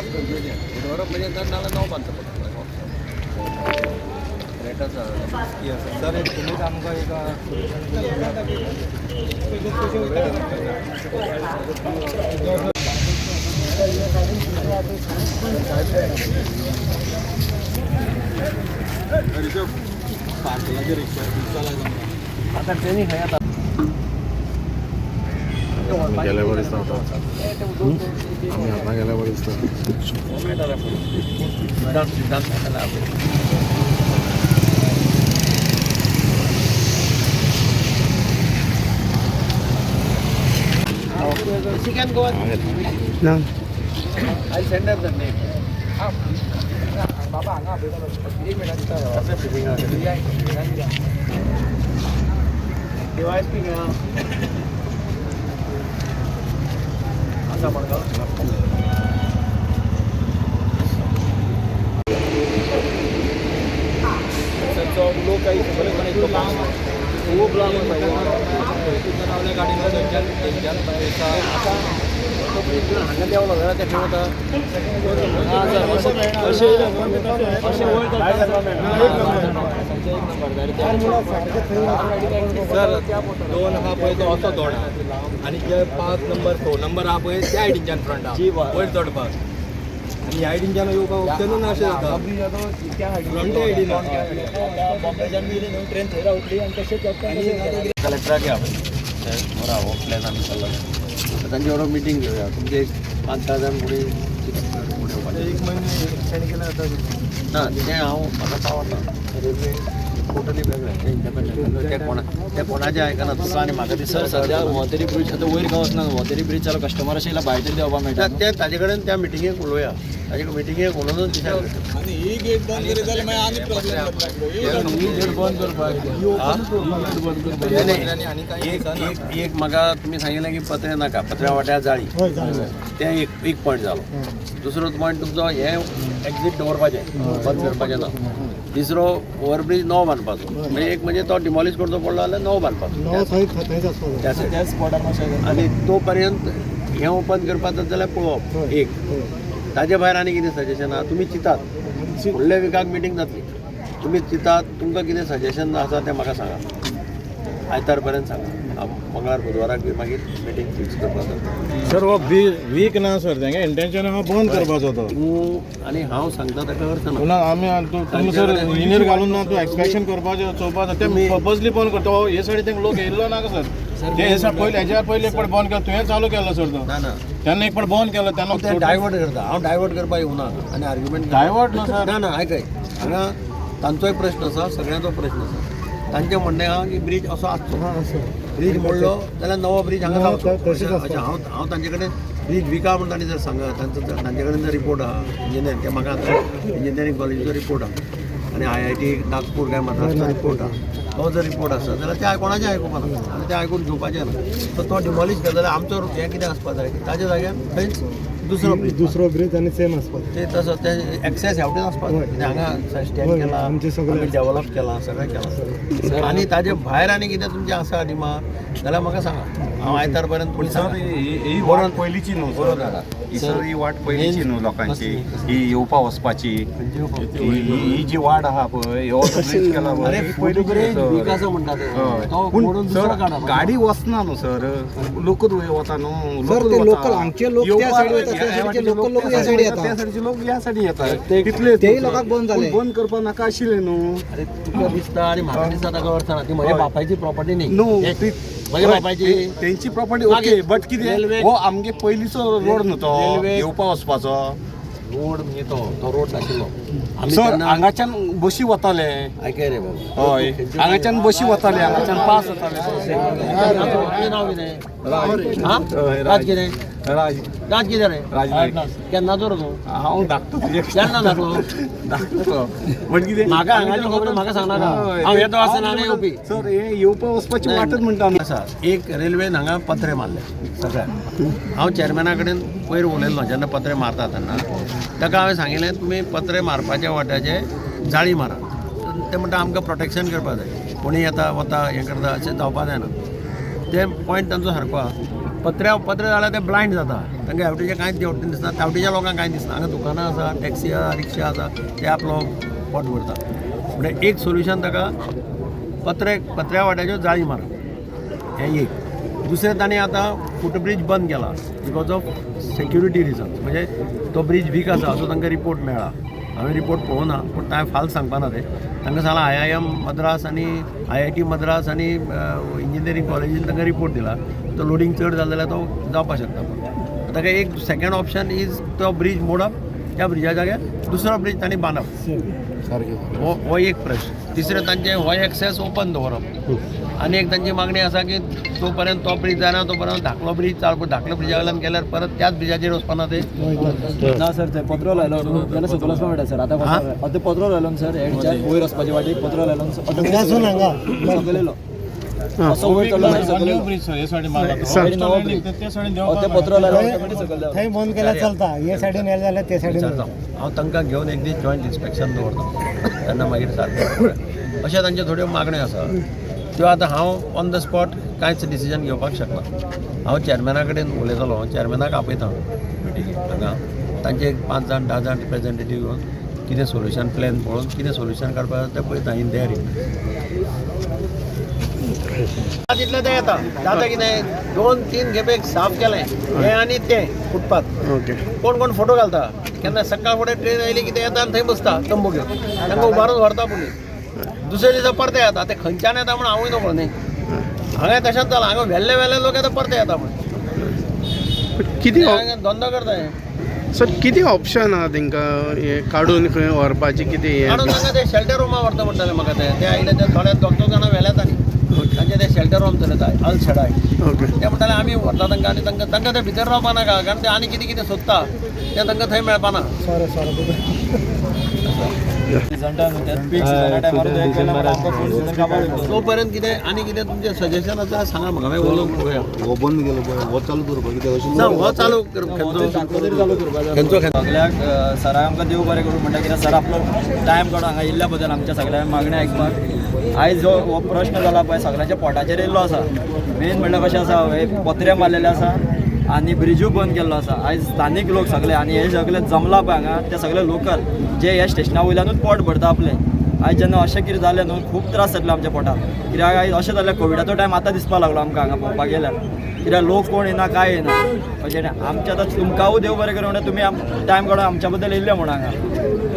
उडोवप गरजेचें. उडोवप म्हणजे तर नाल्यार नवो बांदचो पडटलो. रेटाचो सर तुमीच आमकां एक पार्सलाचेर आता ट्रेनिंग खंय आता गेल्यावर दिसता आमी आतां गेल्यावर दिसता She can go. ना I'll send her the name. बाबा हांगा आपयता. 1 मिनिट डिवाइस बी घेया. आसा मडगांव. सो लोक काही बरे कोणी तो काम वो ब्लॉक में भाई तिथं लावल्या गाडीला जंजल आता हांगा देवलो घरा ते ठेवता अशे सर 2 हा पळय तो असो दोडा आनी जे 5 नंबर 4 नंबर हा पळय त्या आयडीच्यान फ्रंट हा वयर चडपाक आणि आयडीच्यान येवपाक ऑप्शनूच ना अशें जाता फ्रंट आयडीन ट्रेन थंय रावतली आनी तशेंच कलेक्टराक या बरो हो प्लॅन आमी चल्ला तांचे बरोबर मिटींग घेवया तुमचे एक 5-6 जाण फुडें एक म्हयने एक्सटेंड केल्या जाता ना तें हांव म्हाका पावता रेल्वे टोटली वेगळें तें इंडिपेंडंट ते कोणाचें आयकना तसो आनी म्हाका दिसता सद्या वॉतेरी ब्रीज आतां वयर गांव वचना वॉतेरी ब्रीज जालो कस्टमर अशें येयला भायर तरी देवपाक मेळटा तें ताजे कडेन त्या मिटिंगेक उलोवया ताजे मिटिंगेक उलोवनूच दिसा आनी ही गेट बंद करीत जाल्यार मागीर आनी प्रॉब्लेम ही गेट बंद करपाक एक म्हाका तुमी सांगिल्लें की पत्रे नाका पत्र्या वाट्यार जाळी तें एक पॉयंट जालो दुसरो पॉयंट तुमचो हें एक्झीट दवरपाचें बंद करपाचें ना तिसरो ओवरब्रीज नवो बांदपाचो म्हणजे एक म्हणजे तो डिमॉलिश करचो पडलो जाल्यार नवो बांदपाचो त्याच स्पॉटार आनी तो पर्यंत हें ओपन करपाचो जाल्यार पळोवप एक ताजे भायर आनी कितें सजेशन आहा तुमी चिंतात फुडल्या विकाक मिटींग जातली तुमी चिंतात तुमकां कितें सजेशन आसा तें म्हाका सांगा आयतार पर्यंत सांगा मंगळार बुधवाराक बी मागीर मिटींग फिक्स करपाचो सर हो वीक ना सर तेंगे इंटेंशन आहा बंद करपाचो तो आनी हांव सांगता ताका अर्थ ना पुन्हा आमी तुमी सर इंजिनियर घालून ना तूं एक्सपेक्शन करपाचें चोवपाचो तें पर्पजली बंद करता हे सायडी तेंका लोक येयल्लो नाका सर ते हे सायड पयलीं हेज्या पयलीं एक फावट बंद केलो तुवें चालू केलो सर तो ना ना तेन्ना एक फावट बंद केलो तेन्ना ते डायवर्ट करता हांव डायवर्ट करपाक येवना आनी आर्ग्युमेंट डायवर्ट ना सर ना ना आयकय हांगा तांचोय प्रश्न आसा सगळ्यांचो प्रश्न आसा तांचें म्हणणें आहा की ब्रीज असो आसचो ब्रीज मोडलो जाल्यार नवो ब्रीज हांगा जावचो हांव तांचे कडेन ब्रीज विका म्हण तांणी जर सांगत तांचे कडेन जर रिपोर्ट आहा इंजिनियर ते म्हाका इंजिनियरींग कॉलेजीचो रिपोर्ट आहा आनी IIT नागपूर काय मद्रासचो रिपोर्ट आहा तो जर रिपोर्ट आसा जाल्यार ते कोणाचें आयकुपाक ना आनी तें आयकून घेवपाचें ना सो तो डिमॉलिश केलो जाल्यार आमचो हें कितें आसपाक जाय ताज्या जाग्यार थंयच दुसरो ब्रीज आनी सेम आसपाक ते तसो ते एक्सेस हेवटेन आसपाक जाय हांगा स्टँड केला आमी डेवलप केलां सगळें केलां आनी ताजे भायर आनी कितें तुमचें आसा डिमांड जाल्यार म्हाका सांगा हांव आयतार पर्यंत पुलीस ही वाट पयलींची न्हू सर ही वाट पयलींची न्हू लोकांची ही येवपा वचपाची ही जी वाट आहा पळय ह्यो ब्रीज केला गाडी वचना न्हू सर लोकूच वता न्हू लोकल हांगचे लोक त्या सायडीन वता लोकल लोक ह्या सायडीन येता त्या सायडीचे लोक ह्या सायडीन येतात तितले तेही लोकांक बंद जाले बंद करपाक नाका आशिल्लें न्हू अरे तुका दिसता आनी म्हाका दिसता ताका अर्थ ना ती म्हज्या बापायची प्रॉपर्टी न्ही न्हू म्हज्या बापायची तेंची प्रॉपर्टी ओके बट कितें हो आमगे पयलींचो रोड न्हू तो येवपा वचपाचो रोड म्हणजे तो रोड नाशिल्लो सर हांगाच्यान बशी वताले आयकय रे बाबा हय हांगाच्यान बशी वताले हांगाच्यान पास जाताले नांव कितें राज कितें राज कितें रे केन्नाचो रे तूं हांव धाकटो केन्ना धाकलो बट कितें म्हाका हांगाची खबर म्हाका सांगनाका हांव येतो आसतना आनी येवपी सर हे येवपा वचपाची वाटच म्हणटा आसा एक रेल्वेन हांगा पत्रे मारले सगळ्याक हांव चॅरमॅना कडेन पयर उलयल्लो जेन्ना पत्रे मारता तेन्ना ताका हांवें सांगिल्लें तुमी पत्रे मारपाच्या वाट्याचे जाळी मारा ते म्हणटा आमकां प्रोटेक्शन करपाक जाय कोणी येता वता हें करता अशें जावपाक जायना ते पॉयंट तांचो सारको आहा पत्रे जाल्यार ते ब्लायंड जाता तांकां हेवटेचें कांयच देवटें दिसना तावटेच्या लोकांक कांय दिसना हांगा दुकानां आसा टॅक्सी आसा रिक्षा आसा ते आपलो पोट भरता म्हणजे एक सोल्युशन ताका पत्र्या वाट्याच्यो जाळी मारप हें एक दुसरें तांणी आतां फुटब्रीज बंद केला बिकॉज ऑफ सेक्युरिटी रिजन्स म्हणजे तो ब्रीज वीक आसा असो तांकां रिपोर्ट मेळ्ळा हांवें रिपोर्ट पळोवना पूण हांवें फाल सांगपाना ते तांकां सांगलां IIM मद्रास आनी IIT मद्रास आनी इंजिनियरींग कॉलेजीन तांकां रिपोर्ट दिला तो लोडिंग चड जालो जाल्यार तो जावपाक शकता पूण ताका एक सेकंड ऑप्शन इज तो ब्रीज मोडप त्या ब्रिजा जाग्यार दुसरो ब्रीज तांणी बांदप हो एक प्रश्न तिसरें तांचें हो एक्सेस ओपन दवरप आनी एक तांची मागणी आसा की तो पर्यंत तो ब्रीज जायना तो पर्यंत धाकलो ब्रीज चालू धाकलो ब्रिजा वयल्यान गेल्यार परत त्याच ब्रिजाचेर वचपाना ते ना सर ते पत्रो लायलो जाल्यार सकयल वचपाक मेळटा सर आतां पत्रो लायलो सर हेडच्या वयर वचपाचे वाटेक पत्रो लायलो सकयल येयलो असो वयर चल्लो सर सकयल येयलो. ब्रिज सर हे सायडीन बांदला ते सायडीन ते पत्रो लायलो ऑटोमॅटीक सकयल देंवलो. थंय बंद केल्यार चलता हे सायडीन येले जाल्यार ते सायडीन हांव तांकां घेवन एक दीस जॉयंट इन्स्पेक्शन दवरता तेन्ना मागीर सारकें अशें तांच्यो थोड्यो मागण्यो आसा त्यो आतां हांव ऑन द स्पॉट कांयच डिसिजन घेवपाक शकना हांव चॅरमॅना कडेन उलयतलो चॅरमॅनाक आपयता मिटिंगेक हांगा तांचे एक 5 जाण 10 जाण रिप्रेझेंटेटीव घेवन कितें सोल्युशन प्लॅन पळोवन कितें सोल्युशन काडपाक जाता तें पळयता इन देर तितलें तें येता जाता कितें 2-3 खेपेक साफ केलें हें आनी तें फुटपाथ कोण फोटो घालता केन्ना सकाळ फुडें ट्रेन आयली की ते येता आनी थंय बसता तंबू घेवन तांकां उबारून व्हरता पुलीस दुसरे दिसा परते येता ते खंयच्यान येता म्हण हांवूय नकळो न्ही हांगा तशेंच जालां हांगा वेल्ले लोक येता परते येता म्हण किती हांगा धंदो करता हे सर किती ऑप्शन आहा तांकां हे काडून खंय व्हरपाची कितें हे काडून तांकां ते शेल्टर रुमा व्हरता म्हणटाले म्हाका ते आयले ते थोडे 2 जाणां वेल्यात आनी तांचे ते शेल्टर रूम चलयता अल शेडाय ओके ते म्हणटाले आमी व्हरता तांकां आनी तांकां ते भितर रावपा नाका कारण ते आनी कितें सोदता ते तांकां थंय मेळपाना तो पर्यंत कितें आनी कितें तुमचें सजेशन आसा सांगा म्हाका मागीर उलोवंक पळोवया हो बंद केलो पळय हो चालू करपाक कितें अशें ना हो चालू करप खंयचो सगल्याक सराक आमकां देव बरें करूं म्हणटा कित्याक सर आपलो टायम काडून हांगा येयल्ल्या बद्दल आमच्या सगळ्या मागण्या आयकपाक आयज जो हो प्रश्न जाला पळय सगळ्यांच्या पोटाचेर येयल्लो आसा मेन म्हणल्यार कशें आसा हे पत्रे मारलेले आसा आनी ब्रिजूय बंद केल्लो आसा आयज स्थानीक लोक सगळे आनी हे सगळे जमला पळय हांगा ते सगळे लोकल जे ह्या स्टेशना वयल्यानूच पोट भरता आपले आयज जेन्ना अशें कितें जालें न्हू खूब त्रास जातले आमच्या पोटाक कित्याक आयज अशें जालें कोविडाचो टायम आतां दिसपाक लागलो आमकां हांगा पळोवपाक गेल्यार कित्याक लोक कोण येना काय येना अशें आमच्या आतां तुमकांय देव बरें करूं तुमी टायम काडून आमच्या बद्दल येयल्ले म्हूण हांगा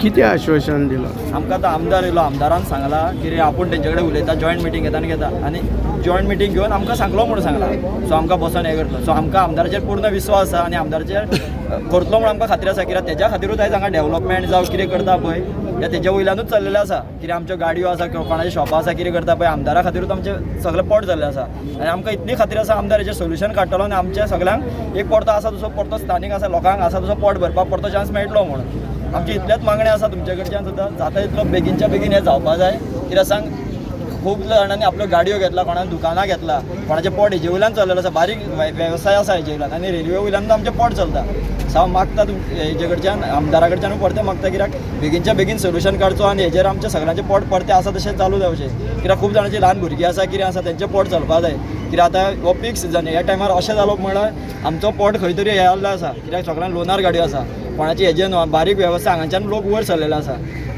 किती आश्वासन दिलं आमकां आतां आमदार येयलो आमदारान सांगला की आपूण तेंचे कडेन उलयता जॉयंट मिटींग घेता आनी जॉयंट मिटींग घेवन आमकां सांगलो म्हणून सांगला सो आमकां बसून हें करतलो सो आमकां आमदाराचेर पूर्ण विश्वास आसा आनी आमदाराचेर करतलो म्हणून आमकां खात्री आसा कित्याक तेज्या खातीरूच आयज हांगा डेव्हलपमेंट जावं कितें करता पळय ते तेज्या वयल्यानूच चल्लेलें आसा कित्याक आमच्यो गाडयो आसा किंवा कोणाची शॉपां आसा कितें करता पळय आमदारा खातीरूच आमचें सगळें पोट जाल्लें आसा आनी आमकां इतली खात्री आसा आमदार हेजें सोल्युशन काडटलो आनी आमच्या सगळ्यांक एक परतो आसा तसो परतो स्थानीक आसा लोकांक आसा तसो पोट भरपाक परतो चान्स मेळटलो म्हणून आमची इतल्याच मागण्यो आसा तुमचे कडच्यान सुद्दां जाता तितलो बेगीनच्या बेगीन हें जावपाक जाय कित्याक सांग खूब जाणांनी आपल्यो गाडयो घेतला कोणान दुकानां घेतला कोणाचें पोट हेजे वयल्यान चल्लेलें आसा बारीक वेवसाय आसा हेजे वयल्यान आनी रेल्वे वयल्यान आमचें पोट चलता सो हांव मागता हेजे कडच्यान आमदारा कडच्यान परतें मागता कित्याक बेगीनच्या बेगीन सोल्युशन काडचो आनी हेजेर आमचें सगळ्यांचें पोट परतें आसा तशें चालू जावचें कित्याक खूब जाणांची ल्हान भुरगीं आसा कितें आसा तेंचें पोट चलपा जाय कित्याक आतां हो पीक सिजन ह्या टायमार अशें जालो म्हळ्यार आमचो पोट खंय तरी हे जाल्लो आसा कित्याक सगळ्यांक लोनार गाडयो आसा कोणाची हेजे बारीक वेवसाय हांगाच्यान लोक वयर सरलेले आसा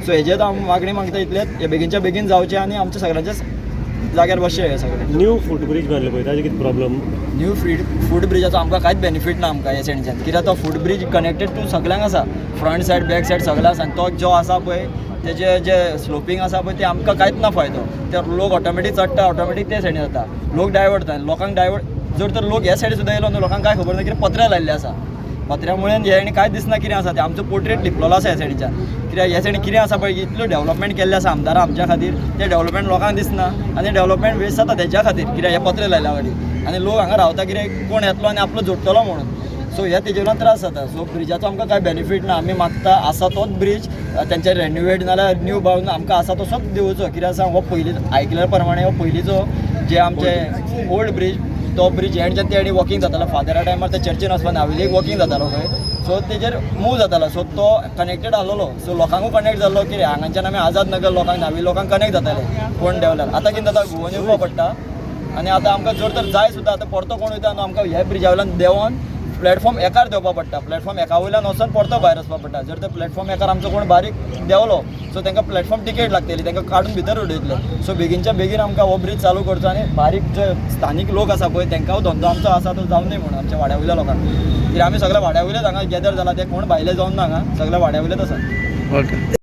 सो हेजेच हांव मागणी मागता इतलेंच हे बेगीनच्या बेगीन जावचें आनी आमच्या सगळ्यांचें जाग्यार बसचें हे सगळें न्यू फूट ब्रीज बांदले पळय ताजे कितें प्रॉब्लम न्यू फूट ब्रिजाचो आमकां कांयच बेनिफीट ना आमकां ह्या सायडीच्यान कित्याक तो फूट ब्रीज कनेक्टेड टू सगळ्यांक आसा फ्रंट सायड बॅक सायड सगळ्यांक आसा आनी तो जो आसा पळय तेजे जे स्लोपींग आसा पळय ते आमकां कांयच ना फायदो ते लोक ऑटोमॅटीक चडटा ऑटोमॅटीक ते सायडीन जाता लोक डायवर्ट जाता लोकांक डायवर्ट जर तर लोक ह्या सायडीन सुद्दां येयलो न्हू लोकांक काय खबर ना कित्याक पत्रे लायल्ले आसा पत्र्यामुळे ह्या कांयच दिसना कितें आसा ते आमचो पोर्ट्रेट लिपलेलो आसा ह्या सायडीच्यान कित्याक ह्या सायडीन कितें आसा पळय इतलो डेव्हलपमेंट केल्लें आसा आमदारा आमच्या खातीर ते डेव्हलपमेंट लोकांक दिसना आनी डेव्हलपमेंट वेस्ट जाता तेच्या खातीर कित्याक हे पत्रे लायल्या गाडी आनी लोक हांगा रावता कित्याक कोण येतलो आनी आपलो जोडटलो म्हणून सो हे तेजे वयल्यान त्रास जाता सो ब्रिजाचो आमकां कांय बेनिफीट ना आमी मागता आसा तोच ब्रीज तेंचे रेन्युवेट नाल्यार न्यू बावन आमकां आसा तसोच दिवचो कित्याक सांग हो पयलीं आयकल्या प्रमाणे हो पयलींचो जे आमचे ओल्ड ब्रीज तो ब्रीज एंडच्यान ते आनी वॉकिंग जातालो फादरा टायमार ते चर्चीन वचपाक नावेली वॉकिंग जातालो खंय सो तेजेर मूव जातालो सो तो कनेक्टेड आसलो सो लोकांकूय कनेक्ट जाल्लो कितें हांगाच्यान आमी आझाद नगर लोकांक नावी लोकांक कनेक्ट जाताले कोण देंवल्यार आतां कितें जाता घुंवून येवपा पडटा आनी आतां आमकां जर तर जाय सुद्दां आतां परतो कोण वयता न्हू आमकां ह्या ब्रिजा वयल्यान देंवोन प्लॅटफॉर्म एकार देवपा पडटा प्लॅटफॉर्म एका वयल्यान वचोन परतो भायर वचपा पडटा जर तर प्लॅटफॉर्म एकार आमचो कोण बारीक देंवलो सो तांकां प्लॅटफॉर्म टिकेट लागतली तांकां काडून भितर उडयतले सो बेगीनच्या बेगीन आमकां हो ब्रीज चालू करचो आनी बारीक जे स्थानीक लोक आसा पळय तांकांय धंदो आमचो आसा तो जावं न्ही म्हणून आमच्या वाड्या वयल्या लोकांक कित्याक आमी सगळे वाड्या वयलेच हांगा गॅदर जाला ते कोण भायले जावन ना हांगा सगळे वाड्या वयलेच आसा ओके